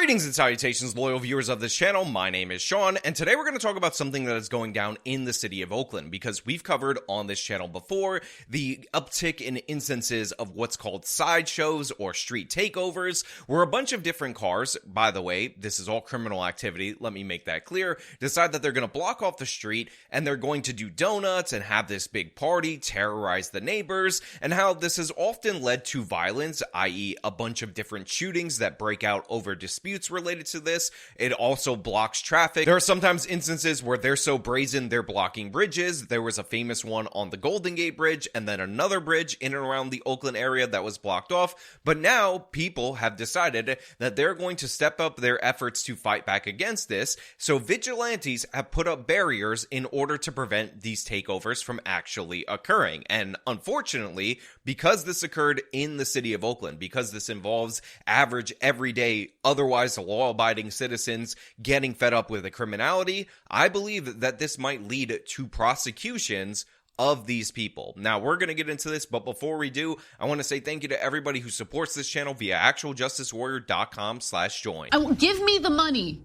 Greetings and salutations, loyal viewers of this channel. My name is Sean, and today we're going to talk about something that is going down in the city of Oakland, because we've covered on this channel before the uptick in instances of what's called sideshows or street takeovers, where a bunch of different cars, by the way, this is all criminal activity, let me make that clear, decide that they're going to block off the street and they're going to do donuts and have this big party, terrorize the neighbors, and how this has often led to violence, i.e. a bunch of different shootings that break out over disputes related to this. It also blocks traffic. There are sometimes instances where they're so brazen they're blocking bridges. There was a famous one on the Golden Gate Bridge and then another bridge in and around the Oakland area that was blocked off. But now people have decided that they're going to step up their efforts to fight back against this. So vigilantes have put up barriers in order to prevent these takeovers from actually occurring. And unfortunately, because this occurred in the city of Oakland, because this involves average, everyday, otherwise law-abiding citizens getting fed up with the criminality, I believe that this might lead to prosecutions of these people. Now, we're going to get into this, but before we do, I want to say thank you to everybody who supports this channel via actualjusticewarrior.com/join. Give me the money.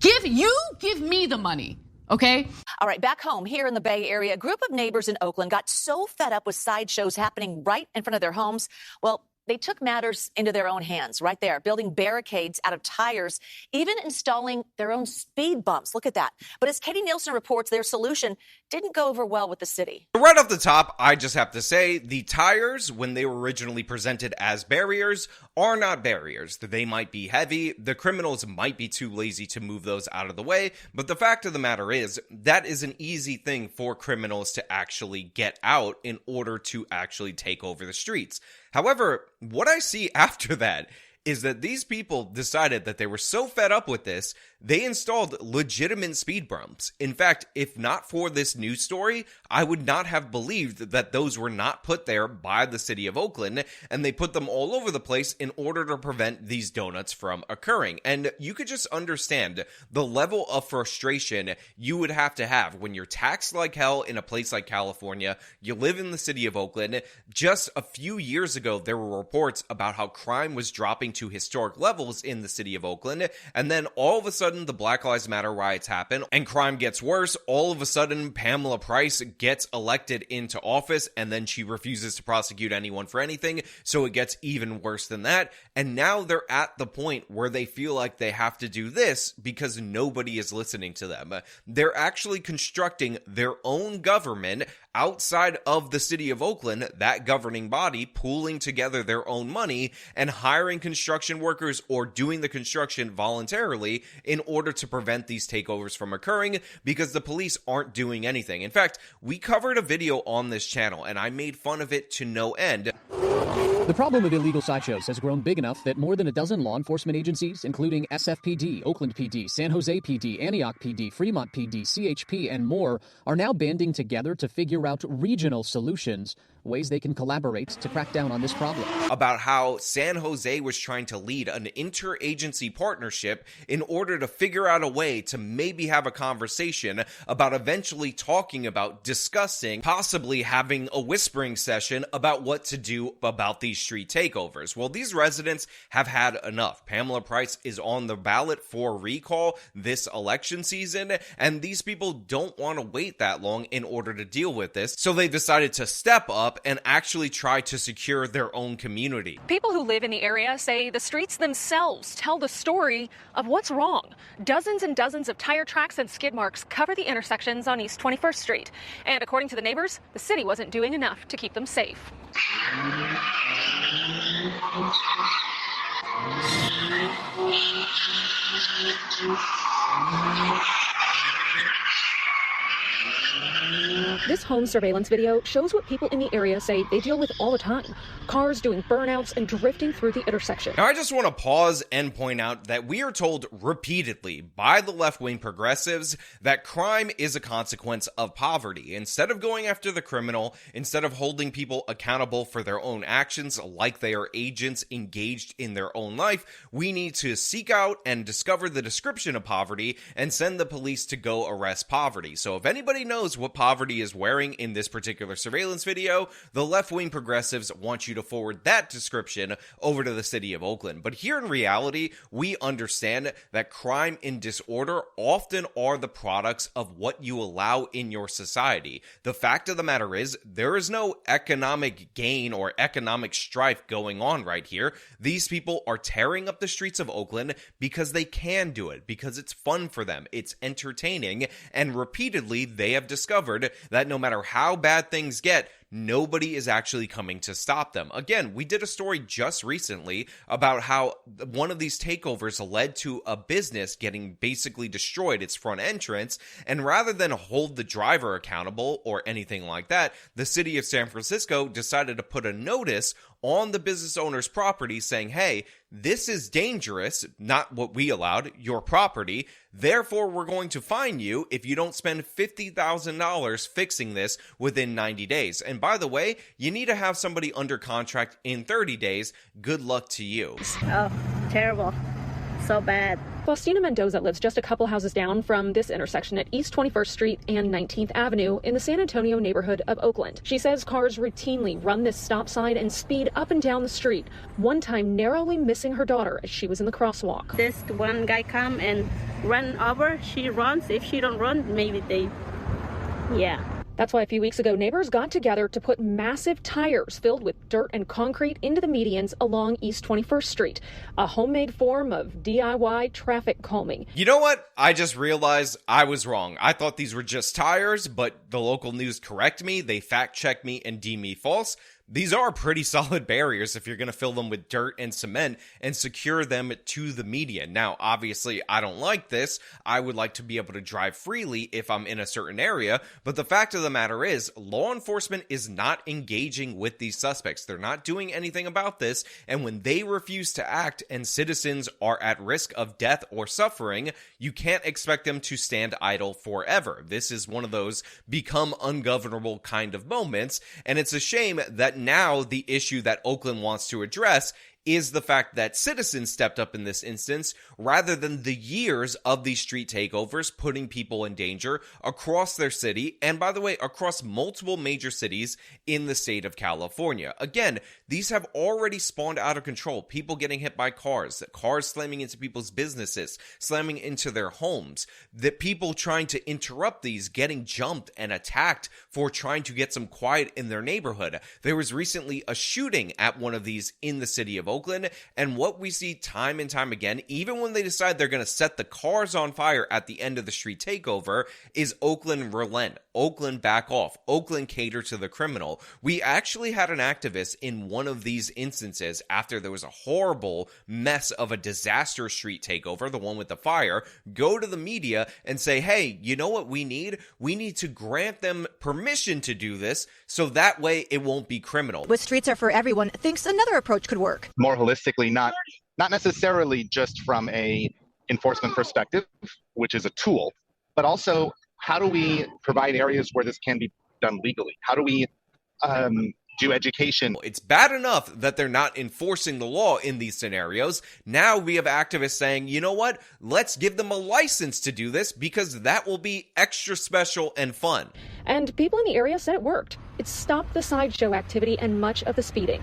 Give me the money. Okay? All right, back home here in the Bay Area, a group of neighbors in Oakland got so fed up with sideshows happening right in front of their homes. Well, they took matters into their own hands right there, building barricades out of tires, even installing their own speed bumps. Look at that. But as Katie Nielsen reports, their solution didn't go over well with the city. Right off the top, I just have to say the tires, when they were originally presented as barriers, are not barriers. They might be heavy. The criminals might be too lazy to move those out of the way. But the fact of the matter is, that is an easy thing for criminals to actually get out in order to actually take over the streets. However, what I see after that is that these people decided that they were so fed up with this, they installed legitimate speed bumps. In fact, if not for this news story, I would not have believed that those were not put there by the city of Oakland, and they put them all over the place in order to prevent these donuts from occurring. And you could just understand the level of frustration you would have to have when you're taxed like hell in a place like California, you live in the city of Oakland. Just a few years ago, there were reports about how crime was dropping to historic levels in the city of Oakland, and then all of a sudden the Black Lives Matter riots happen and crime gets worse. All of a sudden Pamela Price gets elected into office and then she refuses to prosecute anyone for anything, so it gets even worse than that. And now they're at the point where they feel like they have to do this because nobody is listening to them. They're actually constructing their own government outside of the city of Oakland, that governing body, pooling together their own money and hiring construction workers or doing the construction voluntarily in order to prevent these takeovers from occurring, because the police aren't doing anything. In fact, we covered a video on this channel and I made fun of it to no end. The problem with illegal sideshows has grown big enough that more than a dozen law enforcement agencies, including SFPD, Oakland PD, San Jose PD, Antioch PD, Fremont PD, CHP, and more, are now banding together to figure out regional solutions, ways they can collaborate to crack down on this problem. About how San Jose was trying to lead an interagency partnership in order to figure out a way to maybe have a conversation about eventually talking about, discussing, possibly having a whispering session about what to do about these street takeovers. Well, these residents have had enough. Pamela Price is on the ballot for recall this election season, and these people don't want to wait that long in order to deal with this, so they decided to step up and actually try to secure their own community. People who live in the area say the streets themselves tell the story of what's wrong. Dozens and dozens of tire tracks and skid marks cover the intersections on East 21st Street. And according to the neighbors, the city wasn't doing enough to keep them safe. This home surveillance video shows what people in the area say they deal with all the time. Cars doing burnouts and drifting through the intersection. Now, I just want to pause and point out that we are told repeatedly by the left-wing progressives that crime is a consequence of poverty. Instead of going after the criminal, instead of holding people accountable for their own actions like they are agents engaged in their own life, we need to seek out and discover the description of poverty and send the police to go arrest poverty. So if anybody knows what poverty is is wearing in this particular surveillance video, the left-wing progressives want you to forward that description over to the city of Oakland. But here in reality, we understand that crime and disorder often are the products of what you allow in your society. The fact of the matter is, there is no economic gain or economic strife going on right here. These people are tearing up the streets of Oakland because they can do it, because it's fun for them, it's entertaining, and repeatedly they have discovered that no matter how bad things get, nobody is actually coming to stop them. Again, we did a story just recently about how one of these takeovers led to a business getting basically destroyed, its front entrance, and rather than hold the driver accountable or anything like that, the city of San Francisco decided to put a notice on the business owner's property saying, hey, this is dangerous, not what we allowed, your property. Therefore, we're going to fine you if you don't spend $50,000 fixing this within 90 days. And by the way, you need to have somebody under contract in 30 days. Good luck to you. Oh, terrible. So bad. Faustina Mendoza lives just a couple houses down from this intersection at East 21st Street and 19th Avenue in the San Antonio neighborhood of Oakland. She says cars routinely run this stop sign and speed up and down the street, one time narrowly missing her daughter as she was in the crosswalk. This one guy come and run over. She runs. If she don't run, maybe they, yeah. That's why a few weeks ago, neighbors got together to put massive tires filled with dirt and concrete into the medians along East 21st Street, a homemade form of DIY traffic calming. You know what? I just realized I was wrong. I thought these were just tires, but the local news correct me. They fact-check me and deem me false. These are pretty solid barriers if you're going to fill them with dirt and cement and secure them to the median. Now, obviously, I don't like this. I would like to be able to drive freely if I'm in a certain area. But the fact of the matter is, law enforcement is not engaging with these suspects. They're not doing anything about this. And when they refuse to act and citizens are at risk of death or suffering, you can't expect them to stand idle forever. This is one of those become ungovernable kind of moments. And it's a shame that now the issue that Oakland wants to address is the fact that citizens stepped up in this instance rather than the years of these street takeovers putting people in danger across their city and, by the way, across multiple major cities in the state of California. Again, these have already spawned out of control. People getting hit by cars slamming into people's businesses, slamming into their homes, the people trying to interrupt these getting jumped and attacked for trying to get some quiet in their neighborhood. There was recently a shooting at one of these in the city of Oakland, and what we see time and time again, even when they decide they're going to set the cars on fire at the end of the street takeover, is Oakland relent. Oakland back off. Oakland cater to the criminal. We actually had an activist in one of these instances after there was a horrible mess of a disaster street takeover, the one with the fire, go to the media and say, hey, you know what we need? We need to grant them permission to do this so that way it won't be criminal. With Streets Are For Everyone thinks another approach could work. More holistically, not necessarily just from a enforcement perspective, which is a tool, but also how do we provide areas where this can be done legally? How do we do education? It's bad enough that they're not enforcing the law in these scenarios. Now we have activists saying, you know what? Let's give them a license to do this because that will be extra special and fun. And people in the area said it worked. It stopped the sideshow activity and much of the speeding.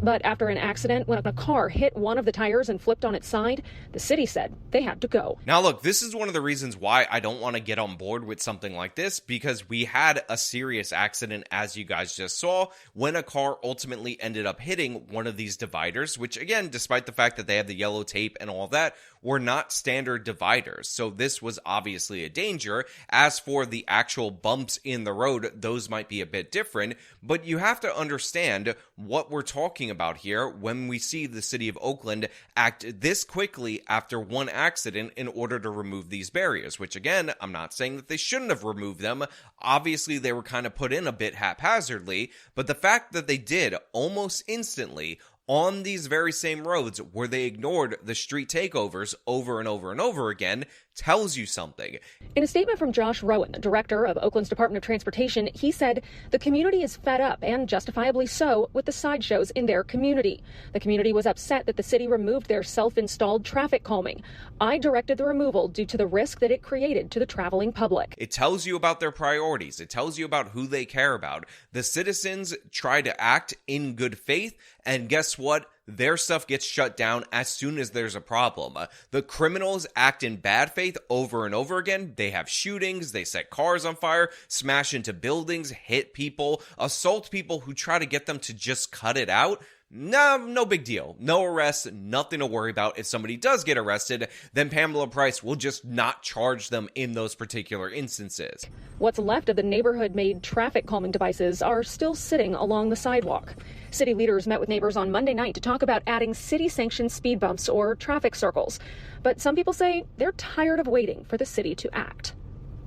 But after an accident when a car hit one of the tires and flipped on its side, the city said they had to go. Now look, this is one of the reasons why I don't want to get on board with something like this, because we had a serious accident, as you guys just saw, when a car ultimately ended up hitting one of these dividers, which again, despite the fact that they have the yellow tape and all that, were not standard dividers. So this was obviously a danger. As for the actual bumps in the road, those might be a bit different, but you have to understand what we're talking about here when we see the city of Oakland act this quickly after one accident in order to remove these barriers, which again, I'm not saying that they shouldn't have removed them. Obviously, they were kind of put in a bit haphazardly, but the fact that they did almost instantly on these very same roads where they ignored the street takeovers over and over and over again tells you something. In a statement from Josh Rowan, the director of Oakland's Department of Transportation, he said the community is fed up, and justifiably so, with the sideshows in their community. The community was upset that the city removed their self-installed traffic calming. I directed the removal due to the risk that it created to the traveling public. It tells you about their priorities. It tells you about who they care about. The citizens try to act in good faith, and guess what? Their stuff gets shut down as soon as there's a problem. The criminals act in bad faith over and over again. They have shootings, they set cars on fire, smash into buildings, hit people, assault people who try to get them to just cut it out. No big deal. No arrests, nothing to worry about. If somebody does get arrested, then Pamela Price will just not charge them in those particular instances. What's left of the neighborhood-made traffic calming devices are still sitting along the sidewalk. City leaders met with neighbors on Monday night to talk about adding city-sanctioned speed bumps or traffic circles. But some people say they're tired of waiting for the city to act.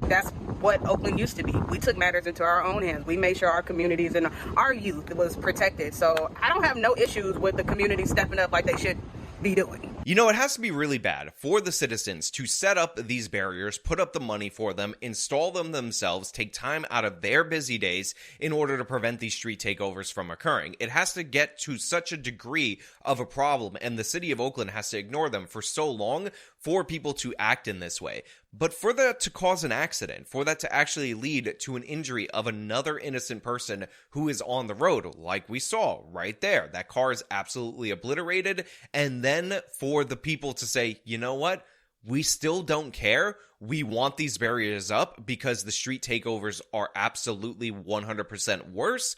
That's what Oakland used to be. We took matters into our own hands. We made sure our communities and our youth was protected. So I don't have no issues with the community stepping up like they should be doing. You know, it has to be really bad for the citizens to set up these barriers, put up the money for them, install them themselves, take time out of their busy days in order to prevent these street takeovers from occurring. It has to get to such a degree of a problem, and the city of Oakland has to ignore them for so long for people to act in this way. But for that to cause an accident, for that to actually lead to an injury of another innocent person who is on the road, like we saw right there, that car is absolutely obliterated, and then for the people to say, you know what, we still don't care, we want these barriers up because the street takeovers are absolutely 100% worse,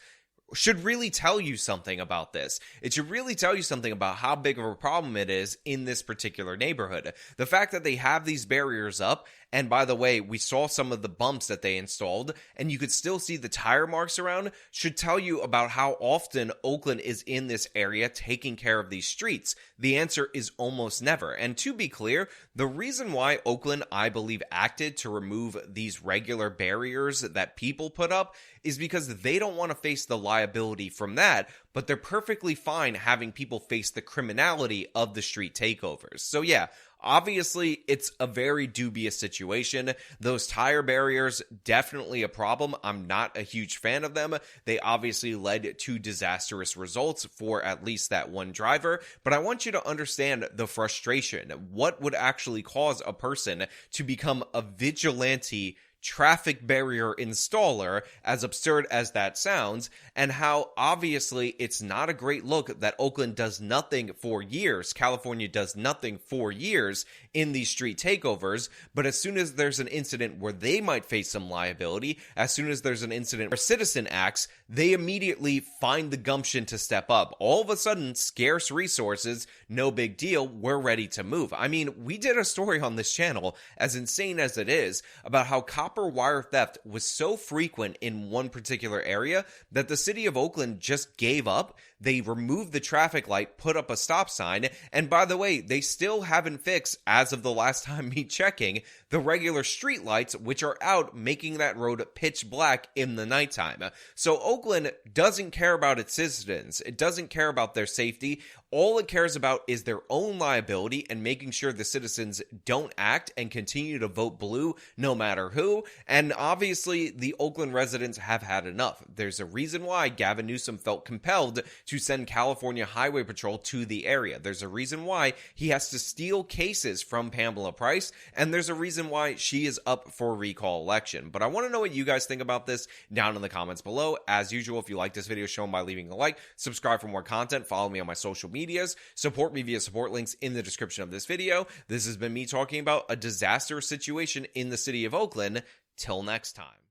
should really tell you something about this. It should really tell you something about how big of a problem it is in this particular neighborhood. The fact that they have these barriers up, and by the way, we saw some of the bumps that they installed, and you could still see the tire marks around, should tell you about how often Oakland is in this area taking care of these streets. The answer is almost never. And to be clear, the reason why Oakland, I believe, acted to remove these regular barriers that people put up is because they don't want to face the liability from that, but they're perfectly fine having people face the criminality of the street takeovers. So yeah, obviously, it's a very dubious situation. Those tire barriers, definitely a problem. I'm not a huge fan of them. They obviously led to disastrous results for at least that one driver. But I want you to understand the frustration. What would actually cause a person to become a vigilante traffic barrier installer, as absurd as that sounds, and how obviously it's not a great look that Oakland does nothing for years, California does nothing for years in these street takeovers, but as soon as there's an incident where they might face some liability, as soon as there's an incident where a citizen acts, they immediately find the gumption to step up. All of a sudden, scarce resources, no big deal, we're ready to move. I mean, we did a story on this channel, as insane as it is, about how copper wire theft was so frequent in one particular area that the city of Oakland just gave up. They removed the traffic light, put up a stop sign, and by the way, they still haven't fixed, as of the last time me checking, the regular street lights, which are out, making that road pitch black in the nighttime. So Oakland doesn't care about its citizens. It doesn't care about their safety. All it cares about is their own liability and making sure the citizens don't act and continue to vote blue no matter who. And obviously, the Oakland residents have had enough. There's a reason why Gavin Newsom felt compelled to send California Highway Patrol to the area. There's a reason why he has to steal cases from Pamela Price, and there's a reason why she is up for recall election. But I want to know what you guys think about this down in the comments below. As usual, if you like this video, show them by leaving a like, subscribe for more content, follow me on my social medias, support me via support links in the description of this video. This has been me talking about a disaster situation in the city of Oakland. Till next time.